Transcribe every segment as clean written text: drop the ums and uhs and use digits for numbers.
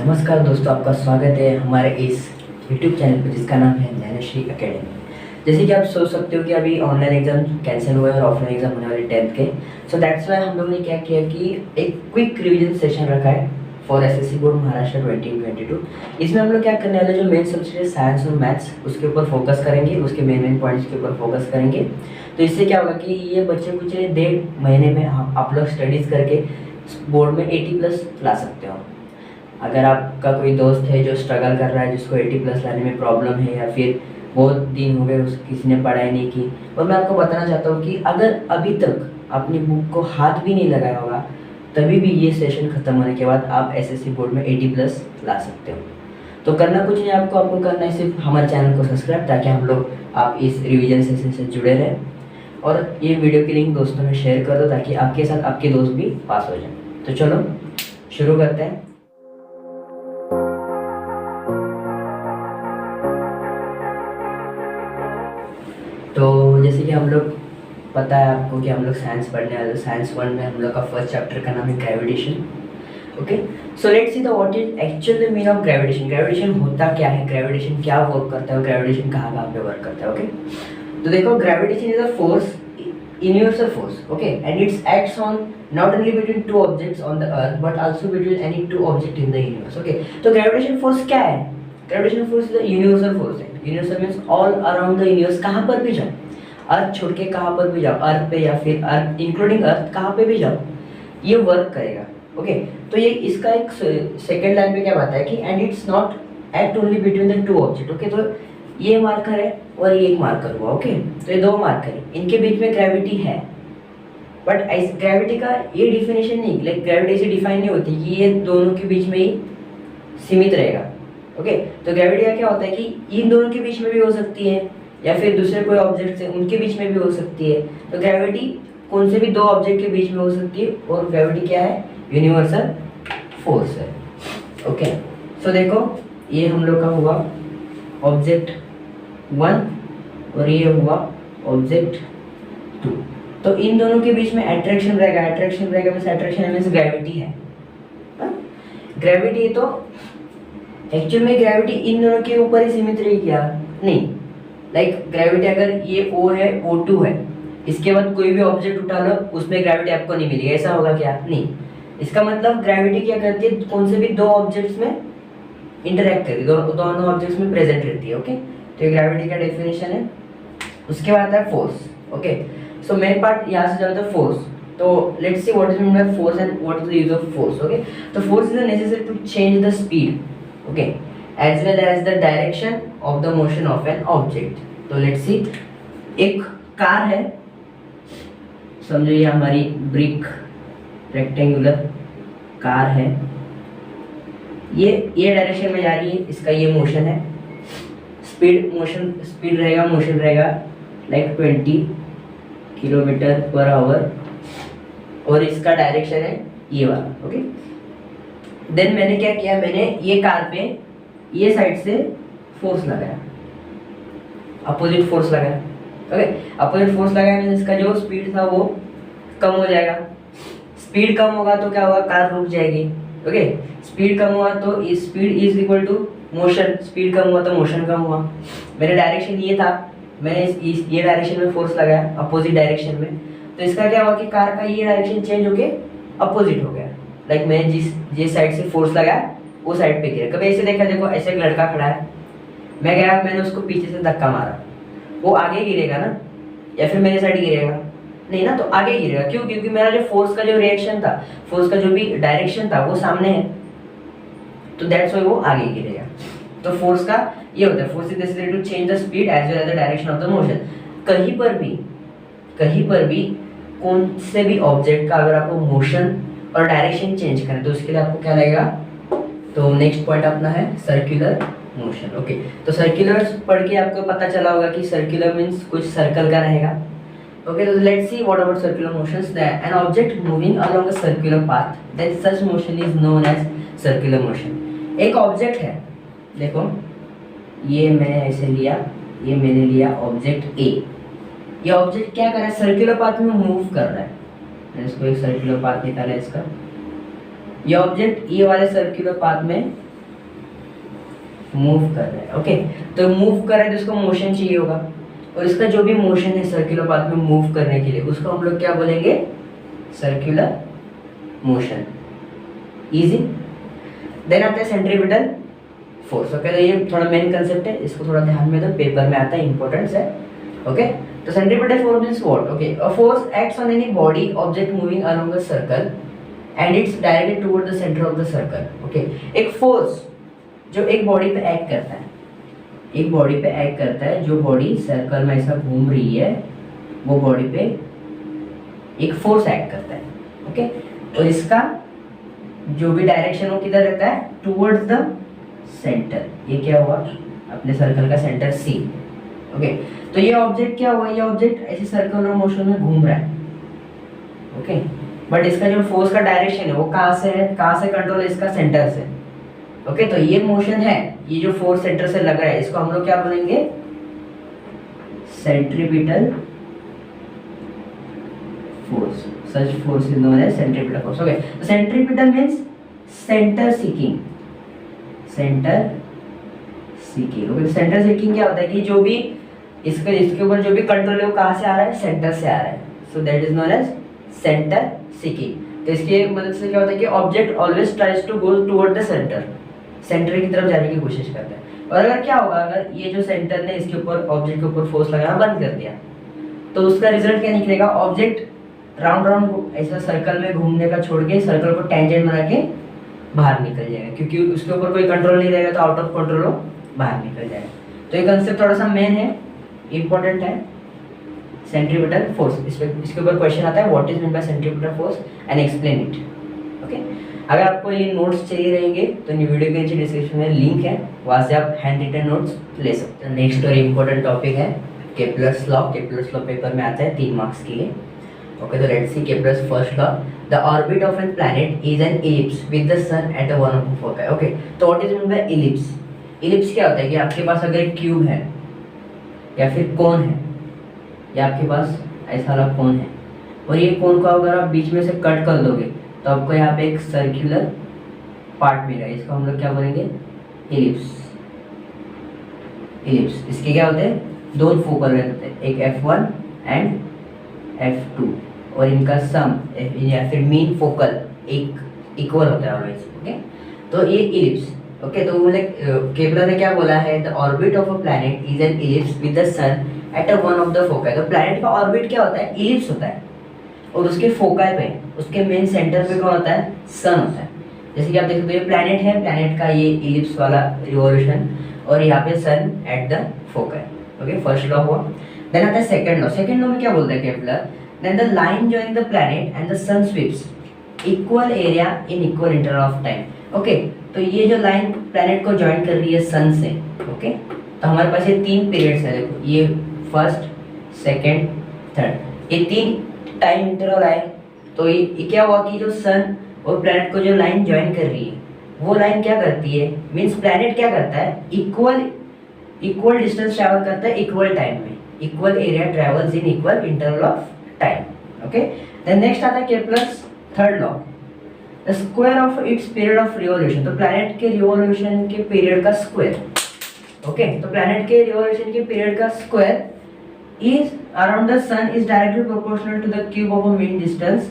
नमस्कार दोस्तों, आपका स्वागत है हमारे इस YouTube चैनल पर जिसका नाम है ज्ञानश्री एकेडमी। जैसे कि आप सोच सकते हो कि अभी ऑनलाइन एग्जाम कैंसिल हुए और ऑफलाइन एग्जाम होने वाले 10th के। सो दैट्स वाई हम लोग ने क्या किया कि एक क्विक रिवीजन सेशन रखा है फॉर एसएससी बोर्ड महाराष्ट्र 2022। इसमें हम लोग क्या करने वाले, जो मेन सब्जेक्ट है साइंस और मैथ्स, उसके ऊपर फोकस करेंगे, उसके मेन पॉइंट्स के ऊपर फोकस करेंगे। तो इससे क्या होगा कि ये बच्चे कुछ 1.5 महीने में आप लोग स्टडीज़ करके बोर्ड में 80+ ला सकते हो। अगर आपका कोई दोस्त है जो स्ट्रगल कर रहा है, जिसको 80+ लाने में प्रॉब्लम है, या फिर बहुत दिन हो गए किसी ने पढ़ाई नहीं की, और मैं आपको बताना चाहता हूँ कि अगर अभी तक अपनी बुक को हाथ भी नहीं लगाया होगा, तभी भी ये सेशन ख़त्म होने के बाद आप एसएससी बोर्ड में 80+ ला सकते हो। तो करना कुछ नहीं, आपको करना है सिर्फ हमारे चैनल को सब्सक्राइब, ताकि हम लोग आप इस रिवीजन सेशन से जुड़े रहें, और ये वीडियो की लिंक दोस्तों में शेयर कर दो ताकि आपके साथ आपके दोस्त भी पास हो जाए। तो चलो शुरू करते हैं। तो जैसे कि हम लोग, पता है आपको कि हम लोग साइंस पढ़ने वाले। साइंस 1 में हम लोग का फर्स्ट चैप्टर का नाम है gravitation. Okay, so let's see the what is actual meaning of gravitation. Gravitation होता क्या है, ग्रेविटेशन क्या वर्क करता है, ग्रेविटेशन कहाँ कहाँ पे वर्क करता है। ओके, तो देखो, gravitation is a force, universal force, okay, and it acts on not only between two objects on the earth but also between any two objects in the universe. Okay, तो gravitation force क्या है? Gravitation force is a universal force है। Universal means all around the universe, कहाँ पर भी जाओ, अर्थ छोड़ के कहाँ पर भी जाओ, अर्थ पे या फिर अर्थ इंक्लूडिंग अर्थ कहाँ पे भी जाओ, ये वर्क करेगा। ओके, तो ये इसका एक सेकेंड लाइन पे क्या बात है कि and it's not act only between the two object. Okay, तो ये मार्कर है और ये एक मार्कर हुआ। ओके, तो ये दो मार्कर है, इनके बीच में ग्रेविटी है, बट ग्रेविटी का ये डिफिनेशन नहीं, लाइक ग्रेविटी से डिफाइन नहीं होती कि ये दोनों के बीच में ही सीमित रहेगा। ओके, तो ग्रेविटी का क्या होता है कि इन दोनों के बीच में भी हो सकती है, या फिर दूसरे कोई ऑब्जेक्ट है उनके बीच में भी हो सकती है। तो ग्रेविटी कौन से भी दो ऑब्जेक्ट के बीच में हो सकती है, और ग्रेविटी क्या है, यूनिवर्सल फोर्स है। ओके, सो देखो, ये हम लोग का हुआ ऑब्जेक्ट 1 और ये हुआ ऑब्जेक्ट 2। तो इन दोनों के बीच में अट्रैक्शन रहेगा, अट्रैक्शन रहेगा मींस अट्रैक्शन मींस ग्रेविटी है। ग्रेविटी तो एक्चुअल में ग्रेविटी इन दोनों के ऊपर ही सीमित रहेगी क्या? नहीं, लाइक ग्रेविटी अगर ये O है, O2 है, इसके बाद कोई भी ऑब्जेक्ट उठा लो, उसमें ग्रेविटी आपको नहीं मिलेगी, ऐसा होगा क्या? नहीं। इसका मतलब ग्रेविटी क्या करती है, कौन से भी दो ऑब्जेक्ट्स में इंटरैक्ट करती है, दोनों ऑब्जेक्ट्स में प्रेजेंट रहती है। ओके, तो ये ग्रेविटी का डेफिनेशन है। उसके बाद आता है force. Okay, so main part यहाँ से चलता है फोर्स। तो let's see what is mean by force and what is the use of force. Okay, तो force is necessary to change the speed, okay, as well as the direction of the motion of an object. तो let's see, एक car है, समझो ये हमारी brick rectangular car है, ये direction में जा रही है, इसका ये मोशन है, स्पीड रहेगा, मोशन रहेगा लाइक 20 km/h, और इसका डायरेक्शन है ये वाला। ओके, देन मैंने क्या किया, मैंने ये कार पे ये साइड से फोर्स लगाया, अपोजिट फोर्स लगाया। ओके, अपोजिट फोर्स लगाया मींस इसका जो स्पीड था वो कम हो जाएगा। स्पीड कम होगा तो क्या होगा, कार रुक जाएगी। ओके, स्पीड कम हुआ तो speed is equal to motion, speed कम हुआ तो मोशन कम हुआ। मेरा डायरेक्शन ये था, मैंने ये डायरेक्शन में फोर्स लगाया, अपोजिट डायरेक्शन में, तो इसका क्या हुआ कि कार का ये डायरेक्शन चेंज होके अपोजिट हो गया। लाइक मैंने जिस साइड से फोर्स लगाया वो साइड पे गिरा। कभी ऐसे देखा, देखो ऐसे एक लड़का खड़ा है, मैं गया, मैंने उसको पीछे से धक्का मारा, वो आगे गिरेगा ना, या फिर मेरे साइड गिरेगा? नहीं ना, तो आगे गिरेगा। क्यों? क्योंकि मेरा जो फोर्स का जो रिएक्शन था, फोर्स का जो भी डायरेक्शन था वो सामने है, तो दैट्स व्हाई वो आगे गिरेगा। तो फोर्स का ये होता है, force is necessary to change the speed as well as the direction of the motion. कहीं पर भी कौन से भी ऑब्जेक्ट का अगर आपको मोशन और डायरेक्शन चेंज करें तो उसके लिए आपको क्या लगेगा? तो नेक्स्ट पॉइंट अपना है सर्कुलर मोशन। ओके, तो सर्कुलर पढ़ के आपको पता चला होगा कि सर्कुलर मींस कुछ सर्कल का रहेगा। ओके, तो let's see what about circular motions. An object moving along a circular path, then such motion is known as circular motion. एक ऑब्जेक्ट है, देखो ये मैंने ऐसे लिया, ये मैंने लिया ऑब्जेक्ट ए, ये ऑब्जेक्ट क्या कर रहा है, सर्कुलर पाथ में मूव कर रहा है। मैंने इसको एक सर्कुलर पाथ निकाला है इसका, ये ऑब्जेक्ट ये वाले सर्कुलर पाथ में मूव कर रहा है। ओके, तो मूव कर रहा है तो इसको मोशन चाहिए होगा, और इसका जो भी मोशन है सर्कुलर पाथ में मूव करने के लिए उसको हम लोग क्या बोलेंगे, सर्कुलर मोशन। इजी। देन आता है सेंट्रीपिटल फोर्स। ओके, तो ये थोड़ा मेन कंसेप्ट है, इसको थोड़ा ध्यान में दो, पेपर में आता है, इंपॉर्टेंस है। ओके, तो centripetal force means what? Okay, a force acts on any body object moving along a circle and it's directed toward the centre of the circle. Okay, एक फोर्स जो एक बॉडी पे act करता है, एक body पे act करता है, जो बॉडी सर्कल में ऐसा घूम रही है वो बॉडी पे एक फोर्स एक्ट करता है। ओके, और इसका जो भी डायरेक्शन वो किधर रहता है, टुवर्ड्स द सेंटर। ये क्या हुआ, अपने सर्कल का सेंटर सी। ओके, तो ये ऑब्जेक्ट क्या हुआ, ये ऑब्जेक्ट ऐसे सर्कुलर मोशन में घूम रहा है। ओके, बट इसका जो फोर्स का डायरेक्शन है वो कहाँ से है, कहाँ से कंट्रोल है, इसका सेंटर से। ओके, तो ये मोशन है, ये जो फोर्स सेंटर से लग रहा है इसको हम लोग क्या बोलेंगे, centripetal force. Such force is known as centripetal force. Okay, तो centripetal means centre seeking, centre seeking. Okay, centre seeking क्या होता है कि जो भी इसके ऊपर जो भी कंट्रोल है वो कहाँ से आ रहा है, सेंटर से आ रहा है। So that is known as centre seeking. तो इसकी मदद से क्या होता है कि object always tries to go toward the centre, centre की तरफ जाने की कोशिश करता है। और अगर क्या होगा, अगर ये जो सेंटर ने इसके ऊपर ऑब्जेक्ट के ऊपर फोर्स लगाना बंद कर दिया तो उसका रिजल्ट क्या निकलेगा, ऑब्जेक्ट राउंड राउंड ऐसा सर्कल में घूमने का छोड़ के सर्कल को टेंजेंट बना के बाहर निकल जाएगा, क्योंकि उसके ऊपर कोई कंट्रोल नहीं रहेगा, तो आउट ऑफ कंट्रोल हो बाहर निकल जाएगा। तो ये कंसेप्ट थोड़ा सा मेन है, इंपॉर्टेंट है, सेंट्रीपिटल फोर्स। इसके ऊपर क्वेश्चन आता है, what is mean bye centripetal force and explain it. Okay, अगर आपको ये नोट्स चाहिए रहेंगे तो वीडियो के नीचे डिस्क्रिप्शन में लिंक है, वहाँ से आप हैंड रिटन नोट्स ले सकते हैं। नेक्स्ट और इम्पोर्टेंट टॉपिक है Kepler's law. Kepler's law paper में आता है 3 मार्क्स के लिए। ओके, तो let's see Kepler's first law. The orbit of an planet is an ellipse with the sun at one of focus. Okay, तो what is mean by ellipse? Ellipse क्या होता है कि आपके पास अगर एक क्यूब है या फिर कोन है, या आपके पास ऐसा वाला कोन है, और ये कोन को अगर आप बीच में से कट कर दोगे तो आपको यहाँ पे एक सर्कुलर पार्ट मिलेगा, इसको हम लोग क्या बोलेंगे, इलिप्स। इलिप्स इसके क्या होते हैं, 2 फोकल रहते हैं, एक F1 एंड F2, और इनका सम या फिर मीन फोकल एक इक्वल होता है ऑलवेज। ओके, तो ये इलिप्स। ओके, तो मतलब केपलर ने क्या बोला है, the orbit of a planet is an ellipse with the sun at one of the focus. तो प्लैनेट का ऑर्बिट क्या होता है, इलिप्स होता है, और उसके फोकल पे, उसके मेन सेंटर पे कौन होता है, सन होता है। जैसे कि आप देख सकते हो ये प्लैनेट है, प्लैनेट का ये इलिप्स वाला रिवॉल्यूशन, और यहाँ पे sun at the focus. Okay, first law हुआ। देन आता है सेकंड लॉ। सेकंड लॉ में क्या बोलता है Kepler, then the line joining the planet and the sun sweeps equal area in equal interval of time. Okay, तो ये जो लाइन प्लैनेट को ज्वाइन कर रही है सन से, ओके, तो हमारे पास ये 3 पीरियड्स है। देखो ये फर्स्ट, सेकंड, थर्ड, ये 3 टाइम इंटरवल आए। तो ये क्या हुआ कि जो सन और प्लैनेट को जो लाइन ज्वाइन कर रही है वो लाइन क्या करती है, मींस प्लैनेट क्या करता है, इक्वल डिस्टेंस ट्रैवल करता है इक्वल टाइम में, equal area travels in equal interval of time. Okay, then next आता है Kepler's third law, the square of its period of revolution. तो प्लैनेट के रिवॉल्यूशन के पीरियड का स्क्वायर। ओके, तो प्लैनेट के रिवॉल्यूशन के पीरियड का square is around the sun is directly proportional to the cube of a mean distance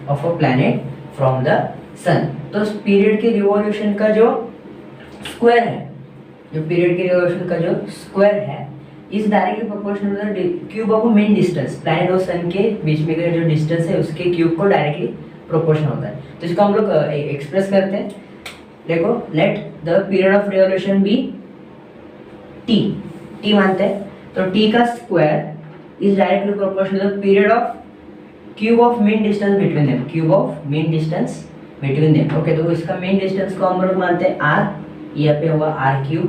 of a planet from the sun। तो उस पीरियड के रिवॉल्यूशन का जो स्क्वायर है, जो पीरियड के रिवॉल्यूशन का जो स्क्वायर है is directly proportional to the cube of a mean distance. Planet और सन के बीच में का जो डिस्टेंस है उसके क्यूब को डायरेक्टली प्रोपोर्शनल होता है। तो इसको हम लोग एक्सप्रेस करते हैं। देखो, let the period of revolution be T मानते हैं, तो टी का square is directly proportional to the period of cube of mean distance between them, cube of mean distance between them। Okay, तो इसका mean distance को हम लोग मानते हैं r, यहाँ पे होगा r क्यूब।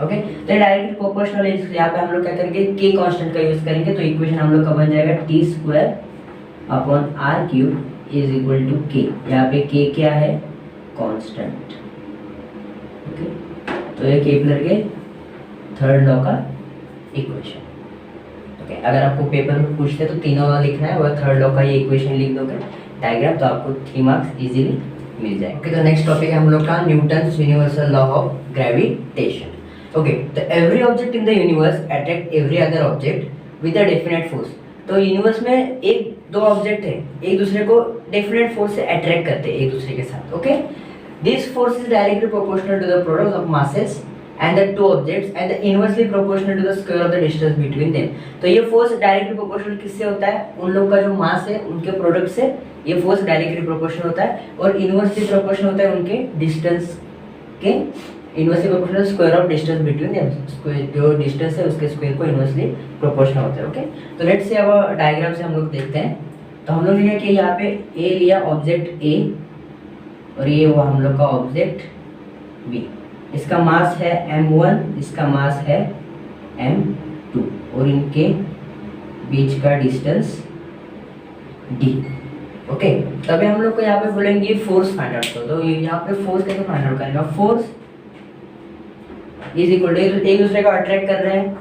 ओके, तो डायरेक्टली प्रोपोर्शनल है, यहाँ पे हम लोग क्या करेंगे, k कांस्टेंट का यूज करेंगे, तो इक्वेशन हम लोग का बन जाएगा t square upon r cube is equal to k। यहाँ पे k क्या है, कांस्टेंट। ओके, तो ये केपलर के थर्ड लॉ का इक्वेशन। ओके, अगर आपको पेपर में पूछते तो तीनों लॉ लिखना है और थर्ड लॉ का ये इक्वेशन लिख दोगे डायग्राम, तो आपको 3 मार्क्स इजीली मिल जाए। ओके, तो नेक्स्ट टॉपिक है हम लोग का Newton's universal law of gravitation. Okay, तो every object in the universe attract every other object with a definite force. तो यूनिवर्स में एक दो ऑब्जेक्ट है, एक दूसरे को डेफिनेट फोर्स से अट्रैक्ट करते हैं एक दूसरे के साथ। Okay, this force is directly proportional to the product of masses and the two objects and the inversely proportional to the square of the distance between them। तो ये फोर्स डायरेक्टली प्रोपोर्शनल किससे होता है? उन लोग का जो मास है उनके प्रोडक्ट से ये फोर्स डायरेक्टली प्रोपोर्शनल होता है, और इनवर्सली प्रोपोर्शनल होता है उनके डिस्टेंस के, inversely proportional square of distance between them. Square जो डिस्टेंस है उसके स्क्वायर को इनवर्सली प्रोपोर्शनल होता है। ओके, तो लेट्स से अब डायग्राम से हम लोग देखते हैं। तो हम लोग लिया कि यहाँ पे ए लिया ऑब्जेक्ट ए, और ये हुआ हम लोग का ऑब्जेक्ट बी। इसका मास है m1, इसका मास है m2, और इनके बीच का डिस्टेंस d। ओके, तभी हम लोग को यहाँ पे बोलेंगे फोर्स फाइंड आउट करो। तो यहाँ पे फोर्स कैसे फाइंड आउट करेगा? फोर्स इज इक्वल टू, एक दूसरे को अट्रैक्ट कर रहे हैं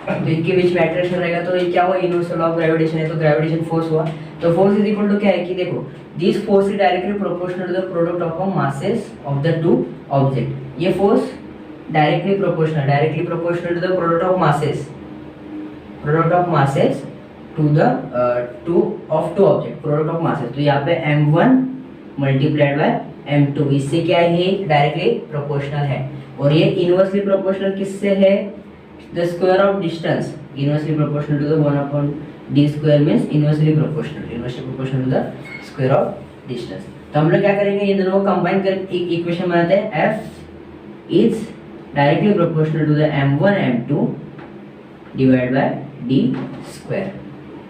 तो इनके बीच में अट्रैक्शन रहेगा, तो ये क्या हुआ? यूनिवर्सल लॉ ऑफ ग्रेविटेशन है, तो ग्रेविटेशन फोर्स हुआ। तो फोर्स इज इक्वल टू क्या है कि देखो, this force is directly proportional to the product of masses of the two object. ये force directly proportional to the product of masses to the two object, product of masses. तो यहाँ पे m1 multiplied by m2, इससे क्या है? ये directly proportional है, और ये इनवर्सली प्रोपोर्शनल किससे है? The square of distance inversely proportional to the 1/d square means inversely proportional to the square of distance। तो हम लोग क्या करेंगे? ये दोनों को कंबाइन कर एक इक्वेशन बनाते हैं। F is directly proportional to the m1 m2 divided by d square।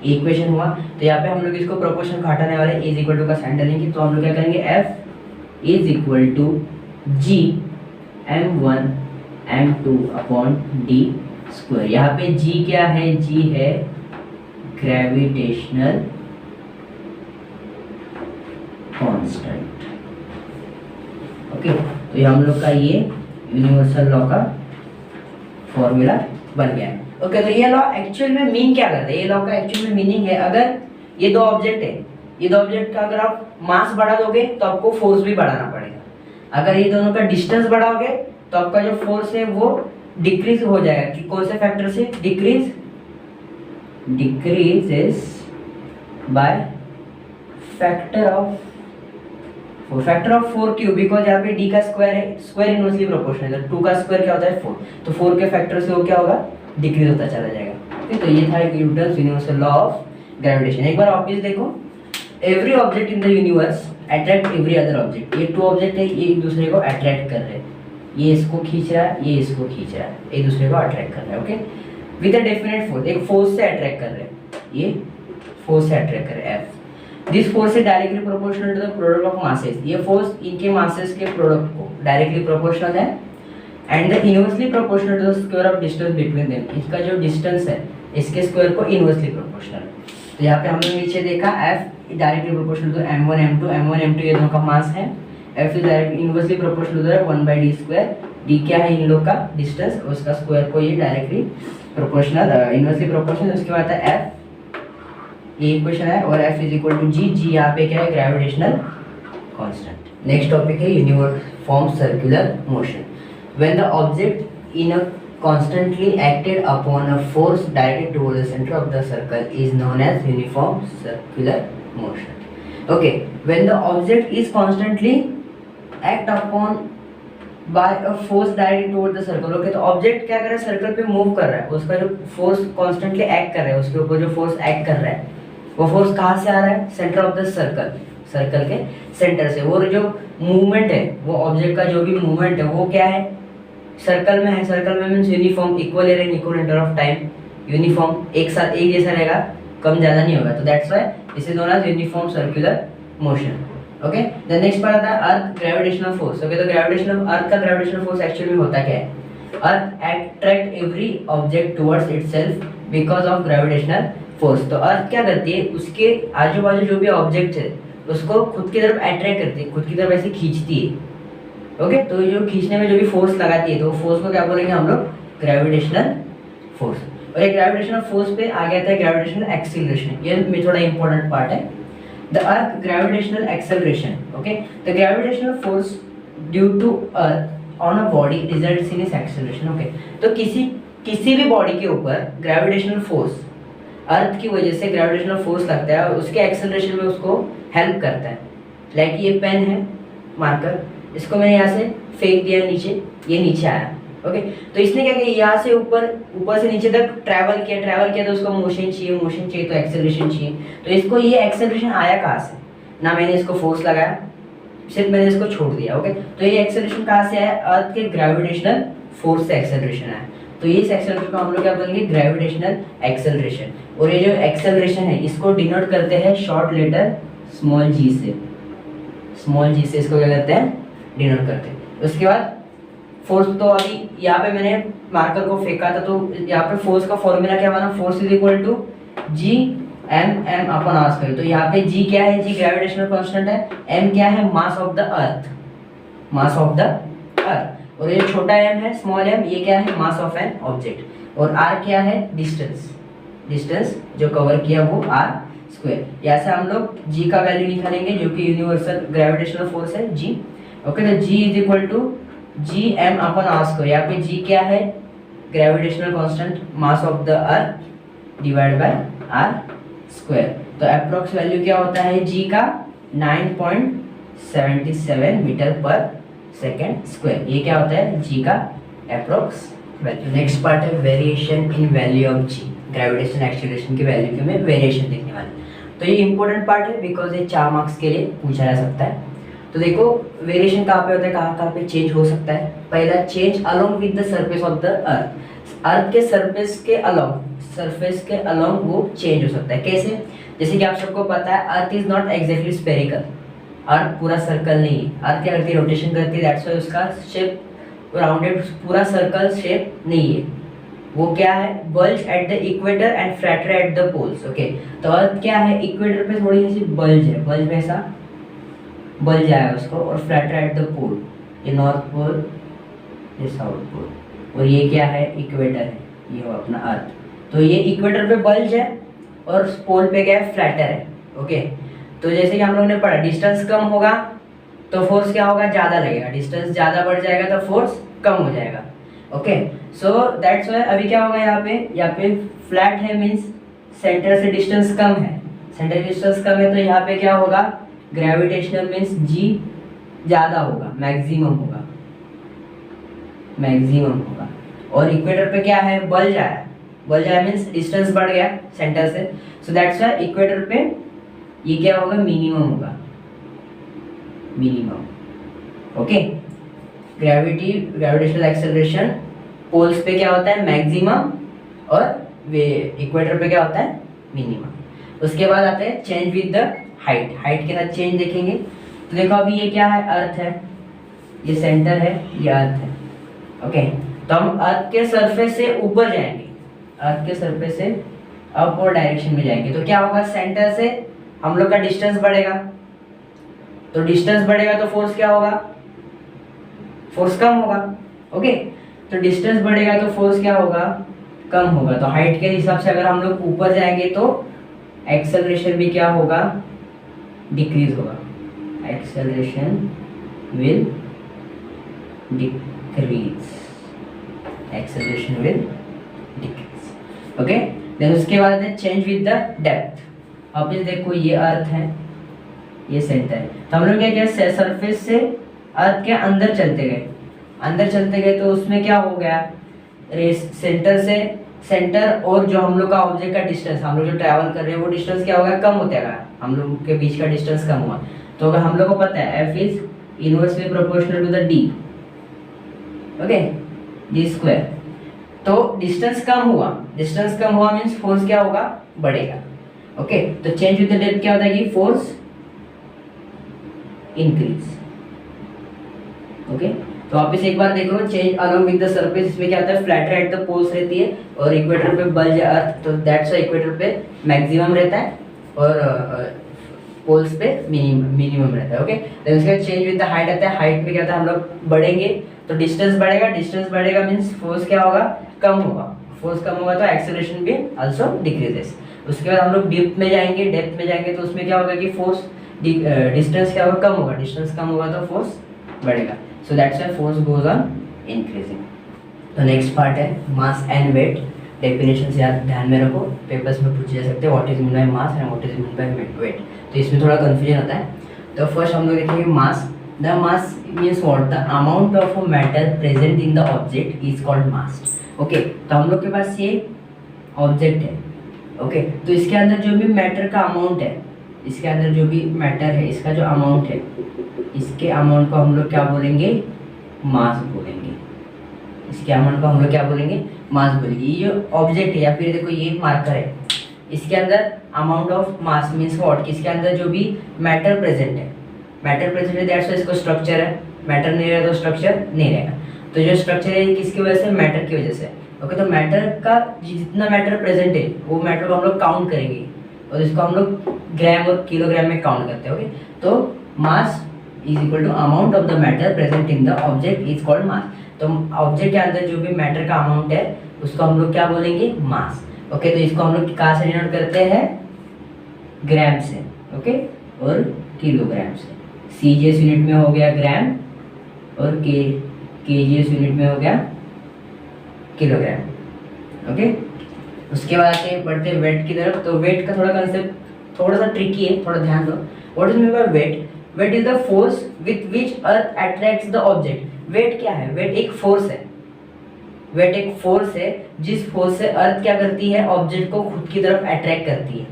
Equation हुआ। तो यहाँ पे हम लोग इसको प्रोपोर्शन को हटाने वाले, इज इक्वल टू का साइन डालेंगे। तो हम लोग क्या करेंगे? F is equal to g m1 m2 upon d square. यहाँ पे g क्या है? g है ग्रेविटेशनल कांस्टेंट। ओके, तो ये हम लोग का ये यूनिवर्सल लॉ का फॉर्मूला बन गया है। ओके, तो ये लॉ एक्चुअल में मीन क्या करता है? ये लॉ का एक्चुअल में मीनिंग है, अगर ये दो ऑब्जेक्ट है, ये दो ऑब्जेक्ट का अगर आप मास बढ़ा दोगे तो आपको फोर्स भी बढ़ाना पड़ेगा। अगर ये दोनों का डिस्टेंस बढ़ाओगे तो आपका जो फोर्स है वो डिक्रीज हो जाएगा। कि कौन से फैक्टर से? डिक्रीजेस बाय फैक्टर ऑफ 4 क्यों? बिकॉज यहाँ पे d का स्क्वायर है, स्क्वायर इनवर्सली प्रोपोर्शनल है, 2 का स्क्वायर क्या होता है? 4। तो 4 के फैक्टर से वो क्या होगा? डिक्रीज होता चला जाएगा। ठीक, तो ये था Newton's universal law of gravitation. एक बार ऑब्वियस देखो, every object in the universe attract every other object. ये 2 ऑब्जेक्ट है, ये एक दूसरे को अट्रैक्ट कर रहे हैं, ये इसको खींच रहा है, ये इसको खींच रहा है, एक दूसरे को अट्रैक्ट कर रहा है। Okay, with a definite force, एक फोर्स से अट्रैक्ट कर रहे हैं, ये फोर्स से अट्रैक्ट कर रहे हैं F। This force is directly proportional to the product of masses. ये फोर्स इनके मासेस के प्रोडक्ट को डायरेक्टली प्रोपोर्शनल है, and the inversely proportional to the square of distance between them. इसका जो डिस्टेंस है इसके स्क्वायर को इनवर्सली प्रोपोर्शनल है। तो यहाँ पे हमने नीचे देखा F directly proportional to m1 m2 ये दोनों का मास है। F is directly inversely proportional to the 1/d square. d क्या है? इन लोग का डिस्टेंस, और उसका स्क्वायर को ये डायरेक्टली प्रोपोर्शनल इनवर्सली प्रोपोर्शनल। उसके बाद है F, ये इक्वेशन है, और F is equal to g यहाँ पे क्या है? Gravitational constant. नेक्स्ट टॉपिक है uniform circular motion. When the object in a constantly acted upon a force directed toward the center of the circle is known as uniform circular motion। Okay, when the object is constantly act upon by a force directed toward the circle। okay, तो object क्या कर रहा है? Circle पे move कर रहा है, उसका जो फोर्स कॉन्स्टेंटली एक्ट कर रहा है, उसके ऊपर जो फोर्स एक्ट कर रहा है, वो फोर्स कहाँ से आ रहा है? Centre of the circle, circle के सेंटर से। वो जो मूवमेंट है, वो ऑब्जेक्ट का जो भी मूवमेंट है वो क्या है? सर्कल में है। सर्कल में means uniform, equal area, equal inter of time, uniform, एक साथ एक जैसा रहेगा, कम ज्यादा नहीं होगा। तो that's why this is known as uniform circular motion. Okay, the next part आता है अर्थ ग्रेविटेशनल फोर्स। ओके, तो ग्रेविटेशनल, अर्थ का ग्रेविटेशनल फोर्स एक्चुअली में होता क्या है? Earth attract every object towards itself because of gravitational force. तो earth क्या करती है? उसके आजू बाजू जो भी ऑब्जेक्ट है उसको खुद की तरफ अट्रैक्ट करती है, खुद की तरफ ऐसे खींचती है। ओके, तो जो खींचने में जो भी फोर्स लगाती है, तो फोर्स को क्या बोलेंगे हम लोग? Gravitational force. और एक ग्रेविटेशनल फोर्स पे आ गया था ग्रेविटेशनल एक्सीलरेशन। ये में थोड़ा इंपॉर्टेंट पार्ट है, the earth gravitational acceleration. Okay, okay, the gravitational force due to earth on a body results in its acceleration. Okay, तो किसी भी बॉडी के ऊपर ग्रेविटेशनल फोर्स, अर्थ की वजह से ग्रेविटेशनल फोर्स लगता है और उसके एक्सेलरेशन में उसको हेल्प करता है। लाइक ये पेन है मार्कर, इसको मैंने यहाँ से फेंक दिया नीचे, ये नीचे आया। ओके, तो इसने क्या किया, यहाँ से ऊपर से नीचे तक ट्रैवल किया तो उसको मोशन चाहिए तो एक्सेलरेशन चाहिए। तो इसको ये एक्सेलरेशन आया कहाँ से, ना मैंने इसको फोर्स लगाया, सिर्फ मैंने इसको छोड़ दिया। ओके, तो ये एक्सेलरेशन कहाँ से आया, अर्थ के ग्रेविटेशनल फोर्स से एक्सेलरेशन आया। तो ये एक्सेलरेशन को हम लोग क्या बोलेंगे, ग्रेविटेशनल एक्सेलरेशन। और ये जो एक्सेलरेशन है इसको डिनोट करते हैं शॉर्ट लेटर स्मॉल जी से, इसको क्या करते हैं, डिनोट करते हैं। उसके बाद फोर्स, तो अभी यहाँ पे मैंने मार्कर को फेंका था, तो यहाँ पे फोर्स का फॉर्मूला क्या बना, force is equal to G M upon R square. तो यहाँ पे जी क्या है, जी ग्रेविटेशनल कांस्टेंट है, एम क्या है, मास ऑफ द अर्थ, और ये छोटा एम है, स्मॉल एम, ये क्या है, मास ऑफ एन ऑब्जेक्ट, और आर क्या है, डिस्टेंस जो कवर किया वो आर स्क्वायर। यहाँ से हम लोग जी का वैल्यू निकालेंगे जो कि यूनिवर्सल ग्रेविटेशनल फोर्स है जी। ओके, तो g is equal to G M upon R square. यहाँ पे जी क्या है, gravitational constant, mass of the earth divide by R square. तो अप्रोक्स वैल्यू क्या होता है जी का, 9.77 मीटर पर सेकेंड स्क्वायर। ये क्या होता है जी का अप्रोक्स वैल्यू। नेक्स्ट पार्ट है variation in value of G, gravitation acceleration की वैल्यू में वेरिएशन देखने वाले। तो ये इंपॉर्टेंट पार्ट है बिकॉज ये 4 मार्क्स के लिए पूछा जा सकता है। तो देखो वेरिएशन कहाँ पे होता है, कहाँ पे चेंज हो सकता है। पहला, change along with the surface of the अर्थ के सरफेस के अलोंग वो चेंज हो सकता है। कैसे, जैसे कि आप सबको पता है earth is not exactly spherical, earth पूरा सर्कल नहीं है। अर्थ क्या करती है, रोटेशन करती है, दैट्स व्हाई उसका शेप राउंडेड, पूरा सर्कल शेप नहीं है। वो क्या है, bulge at the equator and flatter at the poles. Okay, तो अर्थ क्या है, इक्वेटर पे थोड़ी सी बल्ज है, बल्ज में ऐसा बल्ज आया उसको, और फ्लैटर एट द पोल, ये नॉर्थ पोल, ये साउथ पोल, और ये क्या है, इक्वेटर है, ये हो अपना अर्थ। तो ये इक्वेटर पे बल्ज है और पोल पे क्या है, फ्लैटर है। ओके, तो जैसे कि हम लोगों ने पढ़ा, डिस्टेंस कम होगा तो फोर्स क्या होगा, ज़्यादा लगेगा, डिस्टेंस ज़्यादा बढ़ जाएगा तो फोर्स कम हो जाएगा। ओके, सो दैट्स व्हाई अभी क्या होगा, यहाँ पे फ्लैट है, मीन्स सेंटर से डिस्टेंस कम है, तो यहाँ पे क्या होगा, ग्रेविटेशनल मीन्स जी ज़्यादा होगा, मैक्सिमम होगा, और इक्वेटर पे क्या है, बल्ज आया मीन्स डिस्टेंस बढ़ गया सेंटर से, सो दैट्स व्हाई इक्वेटर पे ये क्या होगा, मिनिमम होगा। ओके, ग्रेविटेशनल एक्सेलरेशन पोल्स पे क्या होता है, मैक्सिमम, और इक्वेटर पे क्या होता है, मिनिमम। उसके बाद आते हैं चेंज विद द हाइट के साथ चेंज देखेंगे। तो देखो अभी ये क्या है, अर्थ है, ये सेंटर है, ये अर्थ है। ओके, तो हम अर्थ के सरफेस से ऊपर जाएंगे, अर्थ के सरफेस से अपवर्ड डायरेक्शन में जाएंगे, तो क्या होगा, सेंटर से हम लोग का डिस्टेंस बढ़ेगा, तो डिस्टेंस बढ़ेगा तो फोर्स क्या होगा, फोर्स कम होगा। ओके, तो डिस्टेंस बढ़ेगा तो फोर्स क्या होगा, कम होगा। तो हाइट के हिसाब से अगर हम लोग ऊपर जाएंगे तो एक्सेलरेशन भी क्या होगा, डिक्रीज होगा, acceleration will decrease. Okay, then उसके बाद है चेंज विद द डेप्थ। अब ये देखो ये अर्थ है, ये सेंटर है, तो हम लोग क्या किया, सरफेस से अर्थ के अंदर चलते गए तो उसमें क्या हो गया, सेंटर और जो हम लोग का ऑब्जेक्ट का डिस्टेंस, हम लोग जो ट्रैवल कर रहे हैं वो डिस्टेंस क्या होगा, कम होता है, हम लोग के बीच का डिस्टेंस कम हुआ। तो अगर हम लोग को पता है F is inversely proportional to the D, okay, D square, तो डिस्टेंस कम हुआ मीन्स फोर्स क्या होगा, बढ़ेगा। ओके, तो चेंज विद द डेप्थ क्या होता है कि फोर्स इंक्रीज। ओके, तो वापस एक बार देखो, change along with the surface, इसमें क्या होता है, फ्लैटर एट द पोल्स रहती है, और इक्वेटर पे बल्ज अर्थ, तो दैट्स व्हाई इक्वेटर पे मैक्सिमम रहता है और पोल्स पे मिनिमम रहता है। ओके, देन उसके बाद चेंज विद द हाइट आता है, हाइट में क्या होता है, हम लोग बढ़ेंगे तो डिस्टेंस बढ़ेगा मींस फोर्स क्या होगा, कम होगा, तो एक्सेलरेशन भी आल्सो डिक्रीजेस। उसके बाद हम लोग डेप्थ में जाएंगे तो उसमें क्या होगा कि फोर्स डिस्टेंस क्या होगा, कम होगा, डिस्टेंस कम होगा तो फोर्स बढ़ेगा, so that's why force goes on increasing. तो नेक्स्ट पार्ट है मास एंड वेट। डेफिनेशन से याद ध्यान में रखो, पेपर्स में पूछे जा सकते हैं what is mean by mass and what is mean by wait, तो इसमें थोड़ा कंफ्यूजन होता है। तो फर्स्ट हम लोग देखेंगे mass. The mass means what, the amount of a matter present in the object is called mass. Okay, तो हम लोग के पास ये ऑब्जेक्ट है, ओके, तो इसके अंदर जो भी मैटर का अमाउंट है, इसके अंदर जो भी मैटर है, इसका जो अमाउंट है, इसके अमाउंट को हम लोग क्या बोलेंगे, मास बोलेंगे। इसके अमाउंट को हम लोग क्या बोलेंगे, मास बोलेंगे। ये ऑब्जेक्ट है या फिर देखो ये मार्कर है, इसके अंदर amount of mass means what, इसके अंदर जो भी मैटर प्रेजेंट है, मैटर प्रेजेंट है दैट्स व्हाई इसको स्ट्रक्चर है, मैटर नहीं रहेगा तो स्ट्रक्चर नहीं रहेगा। तो जो स्ट्रक्चर है ये किसकी वजह से, मैटर की वजह से। ओके, तो मैटर का जितना मैटर प्रेजेंट है वो मैटर को हम लोग काउंट करेंगे और इसको हम लोग ग्राम और किलोग्राम में काउंट करते हैं। ओके, तो mass is equal to amount of the matter present in the object is called mass. तो ऑब्जेक्ट के अंदर जो भी मैटर का अमाउंट है उसको हम लोग क्या बोलेंगे, मास। ओके, तो इसको हम लोग कहाँ से डिनोट करते हैं, ग्राम से, ओके, और किलोग्राम से। सीजीएस यूनिट में हो गया ग्राम और केजीएस यूनिट में हो गया किलोग्राम। ओके, उसके बाद से बढ़ते हैं वेट की तरफ। तो वेट का थोड़ा कंसेप्ट थोड़ा सा ट्रिकी है, थोड़ा ध्यान दो। What is mean by weight, weight is the force with which earth attracts the object. Weight क्या है, वेट एक फोर्स है, वेट एक फोर्स है जिस फोर्स से अर्थ क्या करती है, ऑब्जेक्ट को खुद की तरफ अट्रैक्ट करती है,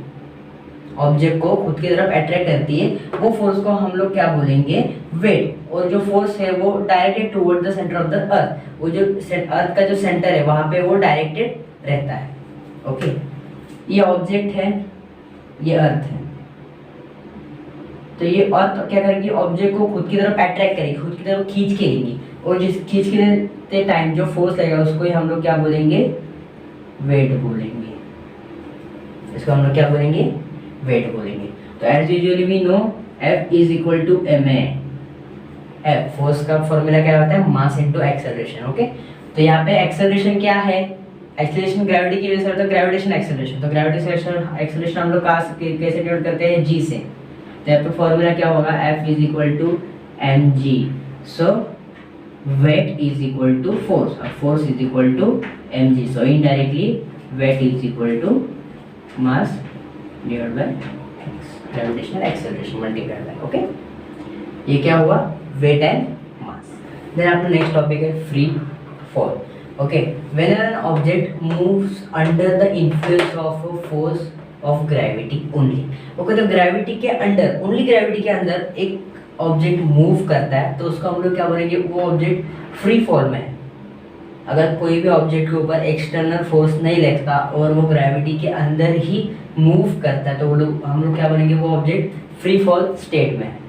ऑब्जेक्ट को खुद की तरफ अट्रैक्ट करती है, वो फोर्स को हम लोग क्या बोलेंगे, वेट। और जो फोर्स है वो directed toward the centre of the अर्थ, वो जो अर्थ का जो सेंटर है वहां पे वो डायरेक्टेड रहता है। ओके, ये ऑब्जेक्ट है, ये अर्थ है, तो ये अर्थ क्या करेगी, ऑब्जेक्ट को खुद की तरफ अट्रैक्ट करेगी, खुद की तरफ खींच के लेगी, और जिस खींच के लेते टाइम जो फोर्स लगेगा उसको ही हम लोग क्या बोलेंगे, वेट बोलेंगे। इसको हम लोग क्या बोलेंगे, वेट बोलेंगे। तो as usually we know F is equal to ma। F force का फॉर्मूला क्या होता है, मास इनटू एक्सेलरेशन। ओके, तो यहाँ पे एक्सेलरेशन क्या है, एक्सेलरेशन ग्रेविटी की वजह से होता है, ग्रेविटेशन एक्सेलरेशन। तो ग्रेविटेशन एक्सेलरेशन हम लोग कैसे डिनोट करते हैं, g से। तो यहाँ पे फॉर्मूला क्या होगा, F is equal to mg। So weight is equal to force, और force is equal to mg। So indirectly weight is equal to mass divide by gravitational acceleration multiplied by. Okay, ये क्या हुआ, weight and mass. Then आपका next topic है free fall. Okay, whenever an object moves under the influence of a force of gravity only. Okay, तो gravity के under, only gravity के अंदर एक ऑब्जेक्ट मूव करता है तो उसको हम लोग क्या बोलेंगे, वो ऑब्जेक्ट फ्री फॉल में है। अगर कोई भी ऑब्जेक्ट के ऊपर एक्सटर्नल फोर्स नहीं लगता और वो ग्रेविटी के अंदर ही मूव करता है तो वो लोग हम लोग क्या बोलेंगे, वो ऑब्जेक्ट फ्री फॉल स्टेट में है।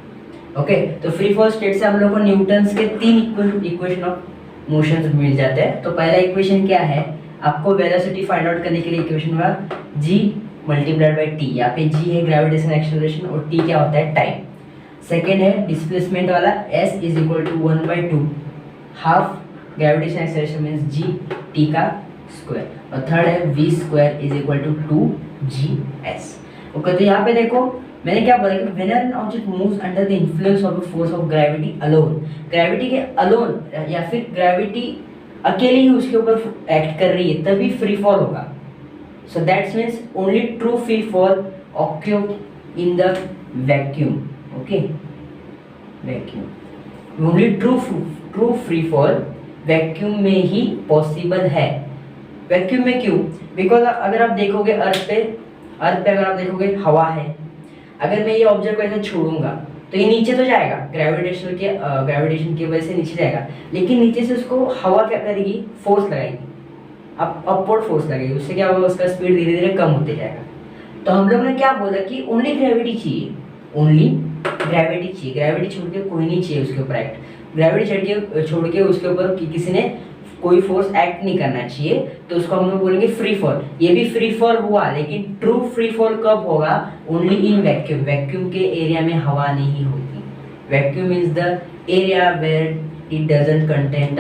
ओके, तो फ्री फॉल स्टेट से हम लोग को न्यूटन्स के 3 इक्वेशन ऑफ मोशंस मिल जाते हैं। तो पहला इक्वेशन क्या है, आपको वेलोसिटी फाइंड आउट करने के लिए इक्वेशन होगा g मल्टीप्लाइड बाय t। यहाँ पे g है ग्रेविटेशन एक्सेलरेशन और t क्या होता है, टाइम। सेकेंड है डिस्प्लेसमेंट वाला, s is equal to 1/2 half gravitation acceleration means g t का स्क्वायर, और थर्ड है v square is equal to 2gs। Okay, तो यहाँ पे देखो मैंने क्या बोला कि whenever an object moves under the influence of the force of gravity alone, gravity के अलोन या फिर ग्रेविटी अकेले ही उसके ऊपर एक्ट कर रही है तभी फ्री फॉल होगा। So that's means only true free fall occur in the vacuum. Okay, vacuum, only true free fall vacuum में ही पॉसिबल है। वैक्यूम में क्यों, बिकॉज अगर आप देखोगे अर्थ पे अगर आप देखोगे हवा है, अगर मैं ये ऑब्जेक्ट को ऐसे छोड़ूंगा तो ये नीचे तो जाएगा, ग्रेविटेशन की वजह से नीचे जाएगा, लेकिन नीचे से उसको हवा क्या करेगी, फोर्स लगाएगी, अपवर्ड फोर्स लगेगी, उससे क्या होगा, उसका स्पीड धीरे धीरे कम होते जाएगा। तो हम लोग ने क्या बोला कि ओनली ग्रेविटी चाहिए, ओनली ग्रेविटी चाहिए, ग्रेविटी छोड़ के कोई नहीं चाहिए उसके ऊपर एक्ट, ग्रेविटी छोड़ के उसके ऊपर किसी ने कोई फोर्स एक्ट नहीं करना चाहिए, तो उसको हम लोग बोलेंगे फ्री फॉल। ये भी फ्री फॉल हुआ, लेकिन ट्रू फ्री फॉल कब होगा, ओनली इन वैक्यूम। वैक्यूम के एरिया में हवा नहीं होती। Vacuum is the area where it doesn't contain the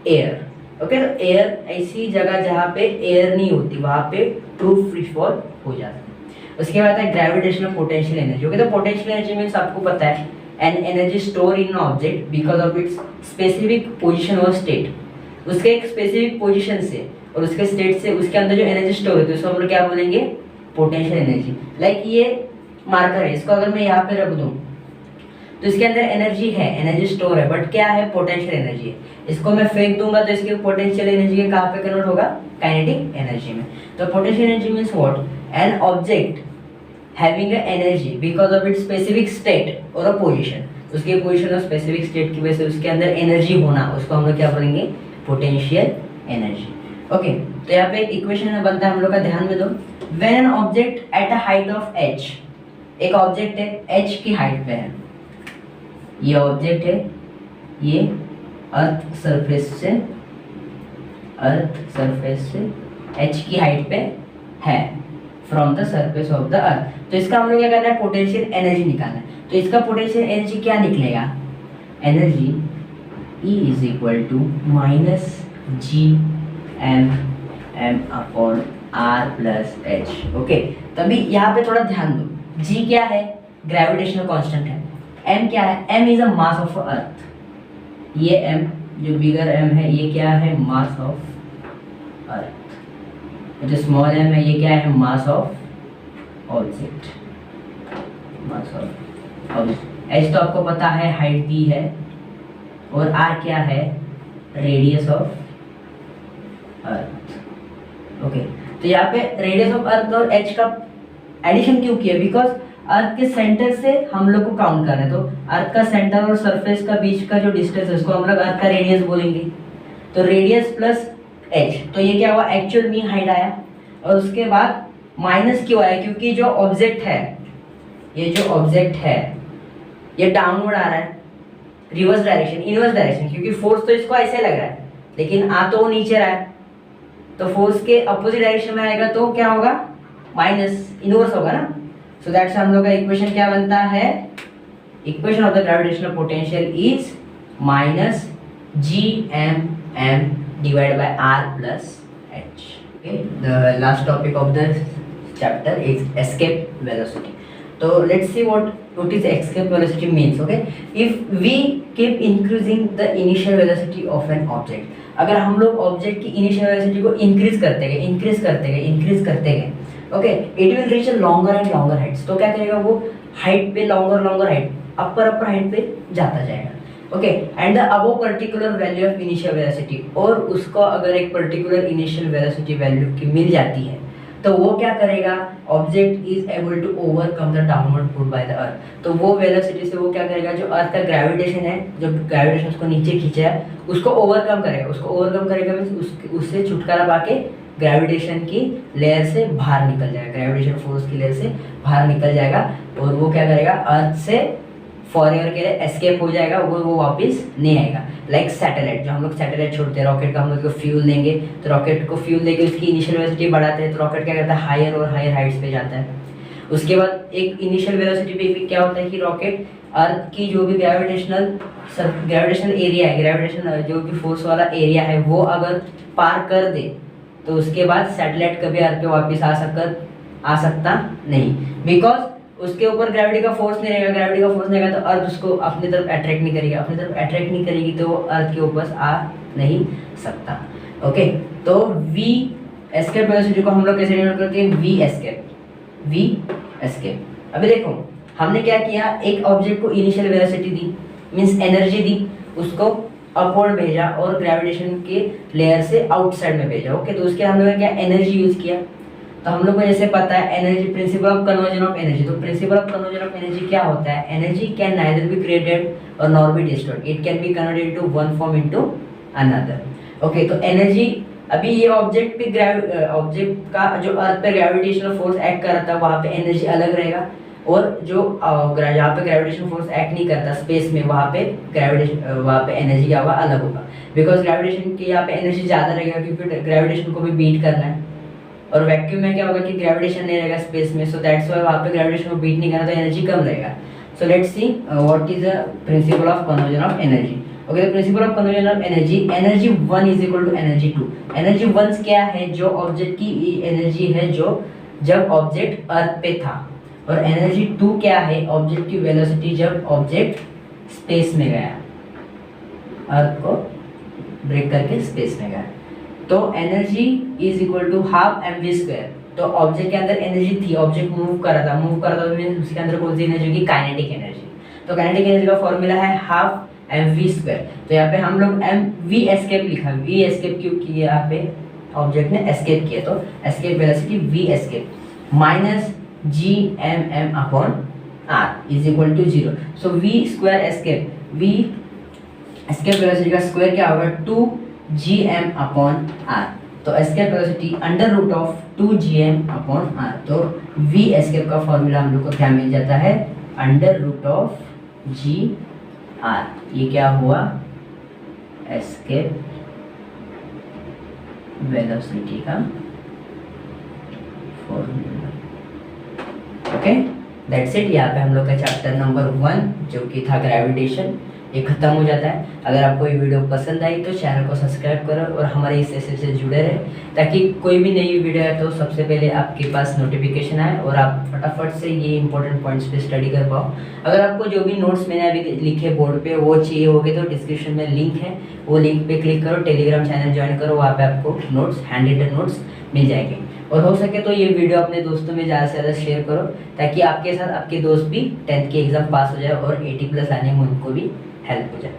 air. Okay, तो एयर ऐसी जगह जहाँ पे एयर नहीं होती वहाँ पे ट्रू फ्री फॉल हो जाता है। उसके बाद है ग्रेविटेशनल पोटेंशियल एनर्जी। ओके, तो पोटेंशियल एनर्जी मींस आपको पता है an energy store in object because of its specific position और स्टेट। उसके एक स्पेसिफिक पोजीशन से और उसके स्टेट से उसके अंदर जो एनर्जी स्टोर होती है उसको हम लोग क्या बोलेंगे, पोटेंशियल एनर्जी। लाइक ये मार्कर है, इसको अगर मैं यहाँ पे रख दूं तो इसके अंदर एनर्जी है, एनर्जी स्टोर है, बट क्या है, पोटेंशियल एनर्जी है। इसको मैं फेंक दूंगा तो इसके पोटेंशियल एनर्जी के कहाँ पे कन्वर्ट होगा, काइनेटिक एनर्जी में। तो potential energy means what, an object having a energy because of its specific state और अ पोजीशन। उसके पोजीशन और स्पेसिफिक स्टेट की वजह से उसके अंदर एनर्जी होना, उसको हम लोग क्या बोलेंगे, पोटेंशियल एनर्जी। ओके, तो यहाँ पे एक इक्वेशन बनता है हम लोग का, ध्यान में दो। When an object at a height of h, एक ऑब्जेक्ट है h की हाइट पे है, ये ऑब्जेक्ट है, ये अर्थ सरफेस से h की हाइट पे है from the surface of the earth. तो इसका हम लोग क्या करना है, पोटेंशियल एनर्जी निकालना है। तो इसका पोटेंशियल एनर्जी क्या निकलेगा, energy E is equal to minus G M upon R plus H. Okay, तभी यहाँ पे थोड़ा ध्यान दो, जी क्या है, ग्रेविटेशनल कांस्टेंट है, m क्या है, m is a mass of earth, ये m जो बिगर m है ये क्या है, मास ऑफ अर्थ। जो स्मॉल m है ये क्या है, mass of object, mass of object. h तो आपको पता है हाइट दी है, और r क्या है, रेडियस ऑफ अर्थ। ओके, तो यहाँ पे रेडियस ऑफ अर्थ और h का एडिशन क्यों किया, बिकॉज अर्थ के सेंटर से हम लोग को काउंट कर रहे हैं। तो अर्थ का सेंटर और सरफेस का बीच का जो डिस्टेंस है उसको हम लोग अर्थ का रेडियस बोलेंगे। तो रेडियस प्लस h, तो ये क्या हुआ, एक्चुअल मीन हाइट आया, और उसके बाद माइनस क्यों आया, क्योंकि जो ऑब्जेक्ट है, ये जो ऑब्जेक्ट है ये डाउनवर्ड आ रहा है, रिवर्स डायरेक्शन, इनवर्स डायरेक्शन, क्योंकि फोर्स तो इसको ऐसे लग रहा है लेकिन आ तो वो नीचे रहा है, तो फोर्स के अपोजिट डायरेक्शन में आएगा तो क्या होगा, माइनस, इनवर्स होगा ना। सो दैट्स हम लोग का इक्वेशन क्या बनता है, equation of the gravitational potential is minus G M M divide by R plus H. Okay, the last topic of the chapter is escape velocity. So let's see what is escape velocity means. Okay, if we keep increasing the initial velocity of an object, अगर हम लोग object की initial velocity को increase करते गए, okay, it will reach longer and longer Heights. तो क्या करेगा, वो हाइट पे लॉन्गर हाइट, अपर हाइट पे जाता जाएगा। Okay, and the above particular value of initial velocity, और उसको अगर एक पर्टिकुलर इनिशियल वेलोसिटी वैल्यू की मिल जाती है तो वो क्या करेगा, object is able to overcome the downward pull by the earth. तो वो वेलोसिटी से वो क्या करेगा, जो अर्थ का ग्रेविटेशन है, जो ग्रेविटेशन उसको नीचे खींचा है उसको ओवरकम करेगा मींस उससे छुटकारा पाके ग्रेविटेशन की लेयर से बाहर निकल जाएगा, ग्रेविटेशन फोर्स की लेयर से बाहर निकल जाएगा, और वो क्या करेगा, अर्थ से फॉरएवर के लिए एस्केप हो जाएगा, वो वापस नहीं आएगा। लाइक सैटेलाइट, जो हम लोग सैटेलाइट छोड़ते हैं, रॉकेट का हम लोग को फ्यूल देंगे, तो रॉकेट को फ्यूल देके उसकी इनिशियल वेलोसिटी बढ़ाते हैं, तो रॉकेट क्या करता है, हायर और हायर हाइट्स पे जाता है। उसके बाद एक इनिशियल वेलोसिटी पे क्या होता है कि रॉकेट अर्थ की जो भी ग्रेविटेशनल एरिया है, ग्रेविटेशन जो भी फोर्स वाला एरिया है, वो अगर पार कर दे तो उसके बाद सैटेलाइट कभी अर्थ पे वापस आ सकता नहीं, बिकॉज उसके ऊपर ग्रेविटी का फोर्स नहीं रहेगा। ग्रेविटी का फोर्स नहीं रहेगा तो अर्थ उसको अपनी तरफ अट्रैक्ट नहीं करेगी, तो वो अर्थ के ऊपर आ नहीं सकता। ओके, तो वी एस्केप वेलोसिटी को हम लोग कैसे डिनोट करते हैं, वी एस्केप। अभी देखो हमने क्या किया, एक ऑब्जेक्ट को इनिशियल वेलोसिटी दी, मींस एनर्जी दी, उसको अपवर्ड भेजा और ग्रेविटेशन के लेयर से आउटसाइड में भेजा। ओके, तो उसके हम लोगों ने क्या एनर्जी यूज किया। तो हम लोग को जैसे पता है energy, principle of conversion of energy. तो principle of conversion of energy क्या होता है, energy can neither be created और nor be destroyed, it can be converted into one form into another. Okay, तो एनर्जी, अभी ये ऑब्जेक्ट का जो अर्थ पे ग्रेविटेशनल फोर्स एक्ट कर रहा था वहाँ पे एनर्जी अलग रहेगा, और जो यहाँ पे ग्रेविटेशन फोर्स एक्ट नहीं करता स्पेस में, वहाँ पे एनर्जी क्या होगा, अलग होगा, बिकॉज ग्रेविटेशन की यहाँ पे एनर्जी ज़्यादा रहेगा क्योंकि ग्रेविटेशन को भी बीट करना है, और वैक्यूम में क्या होगा कि ग्रेविटेशन नहीं रहेगा स्पेस में, सो दैट्स व्हाई वहाँ पे ग्रेविटेशन को बीट नहीं करना, तो एनर्जी कम रहेगा। So let's see what is the principle of conversion of energy. Okay, the principle of conversion of energy, energy 1 is equal to energy 2। Energy 1 क्या है, जो ऑब्जेक्ट की एनर्जी है जो जब ऑब्जेक्ट अर्थ पे था, और एनर्जी 2 क्या है, ऑब्जेक्ट की वेलोसिटी जब ऑब्जेक्ट स्पेस में गया, अर्थ को ब्रेक करके स्पेस में गया। तो energy is equal to half mv²। तो ऑब्जेक्ट के अंदर एनर्जी थी, ऑब्जेक्ट मूव कर रहा था मींस उसके अंदर कौन सी एनर्जी होगी, काइनेटिक एनर्जी। तो काइनेटिक एनर्जी का फॉर्मूला है हाफ mv²। तो यहाँ पे हम लोग v एस्केप लिखा, v एस्केप क्यों किया, यहाँ पे ऑब्जेक्ट ने एस्केप किया, तो escape velocity v escape minus gmm/r is equal to 0। So v² escape, v escape velocity का स्क्वायर क्या होगा, 2gm/r। तो escape velocity under root of 2gm/r। तो v एस्केप का फॉर्मूला हम लोग को क्या मिल जाता है, अंडर रूट ऑफ gr। ये क्या हुआ, एस्केप वेलोसिटी का फॉर्मूला। Okay, that's it. यहाँ पे हम लोग का चैप्टर नंबर 1 जो कि था ग्रेविटेशन, ये खत्म हो जाता है। अगर आपको ये वीडियो पसंद आई तो चैनल को सब्सक्राइब करो और हमारे इस सेशन से जुड़े रहे, ताकि कोई भी नई वीडियो है तो सबसे पहले आपके पास नोटिफिकेशन आए और आप फटाफट से ये इंपॉर्टेंट पॉइंट्स पे स्टडी कर पाओ। अगर आपको जो भी नोट्स मैंने अभी लिखे बोर्ड पे वो चाहिए होगे तो डिस्क्रिप्शन में लिंक है, वो लिंक पे क्लिक करो, टेलीग्राम चैनल ज्वाइन करो, वहाँ पे आपको नोट्स, हैंड रिटन नोट्स मिल जाएंगे। और हो सके तो ये वीडियो अपने दोस्तों में ज़्यादा से ज़्यादा शेयर करो, ताकि आपके साथ आपके दोस्त भी 10th के एग्ज़ाम पास हो जाए और 80+ लाने में उनको भी हेल्प हो जाए।